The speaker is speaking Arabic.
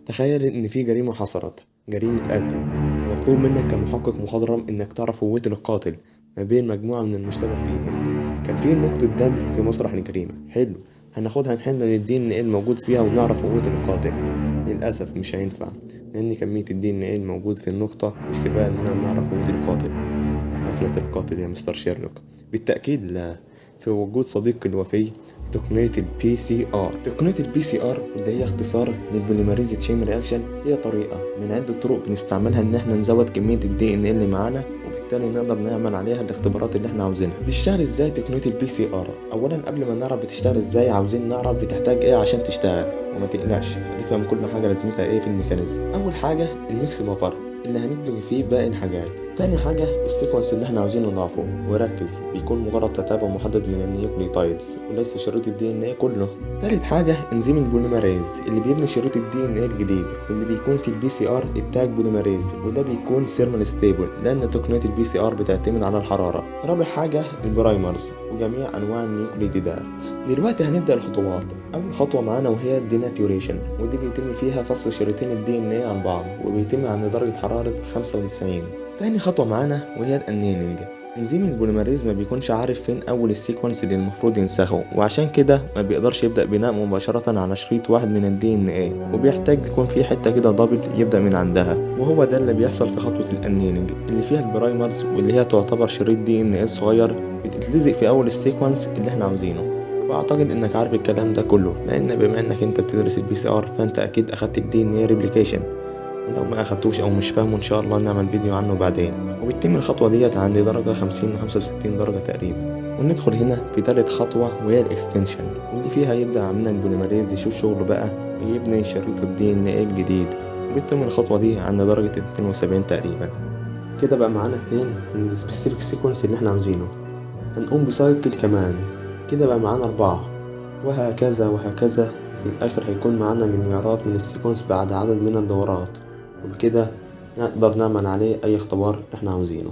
تخيل إن في جريمة حصلت، جريمة قتل، ومطلوب منك كمحقق مخضرم إنك تعرف هوية القاتل ما بين مجموعة من المشتبه فيهم. كان في نقطة دم في مسرح الجريمة، حلو، هناخدها نحلل الدي ان ايه الموجود فيها ونعرف هوية القاتل. للأسف مش هينفع، لأن كمية الدي ان ايه الموجود في النقطة مش كفاية إننا نعرف هوية القاتل. قفلة القاتل يا مستر شيرلوك؟ بالتأكيد لا، في وجود صديقي الوفي تقنية البي سي ار. تقنية البي سي ار اللي هي اختصار للبوليمريز تشين رياكشن، هي طريقة من عدة طرق بنستعملها ان احنا نزود كمية الدي ان اللي معانا، وبالتالي نقدر نعمل عليها الاختبارات اللي احنا عاوزينها. بتشتغل ازاي تقنية البي سي ار؟ اولا قبل ما نعرف بتشتغل ازاي، عاوزين نعرف بتحتاج ايه عشان تشتغل، وما تقلقش هتفهم كل حاجة لازمتها ايه في الميكانيزم. اول حاجة الميكس بافر اللي هندمج فيه باقي الحاجات. تاني حاجة السيكونس اللي احنا عاوزين نضعفه، وركز بيكون مجرد تتابع محدد من النيوكليوتايدز وليس شريط الدي ان ايه كله. تالت حاجة انزيم البوليمريز اللي بيبني شريط الدي ان ايه الجديد، واللي بيكون في البي سي ار التاج بوليمريز، وده بيكون سيرمال ستيبل لان تقنية البي سي ار بتعتمد على الحرارة. رابع حاجة البرايمرز وجميع انواع النيوكليديدات. دلوقتي هنبدأ الخطوات. اول خطوة معانا وهي الديناتوريشن، ودي بيتم فيها فصل شريطين الدي ان ايه عن بعض، وبيتم عند درجة حرارة 95. تاني خطوة معانا وهي الانيلينج. انزيم البوليمريز ما بيكونش عارف فين اول السيكونس اللي المفروض ينسخه، وعشان كده ما بيقدرش يبدأ بناء مباشرة على شريط واحد من الدي ان ايه، وبيحتاج يكون في حتة كده دبل يبدأ من عندها، وهو ده اللي بيحصل في خطوة الانيلينج اللي فيها البرايمرز، واللي هي تعتبر شريط دي ان ايه صغير بتتلزق في اول السيكونس اللي احنا عاوزينه. واعتقد انك عارف الكلام ده كله، لان بما انك انت بتدرس البي سي ار فانت اكيد اخدت الدي ان ايه ريبليكيشن، ولو ما اخدتوش او مش فاهمه ان شاء الله نعمل فيديو عنه بعدين. وبتتم الخطوة ديت عند درجة 50 ل 65 درجة تقريبا. وندخل هنا في تالت خطوة وهي الاكستنشن، واللي فيها يبدأ عملنا البوليمريز يشوف شغله بقى ويبني شريط الدي ان ايه الجديد، وبتتم الخطوة دي عند درجة 72 تقريبا. كده بقى معانا اتنين من السبيسيفيك سيكونس اللي احنا عاوزينه. هنقوم بسايكل كمان، كده بقى معانا 4، وهكذا وهكذا. في الآخر هيكون معانا مليارات من السيكونس بعد عدد من الدورات، وبكده نقدر نعمل عليه أي اختبار احنا عاوزينه.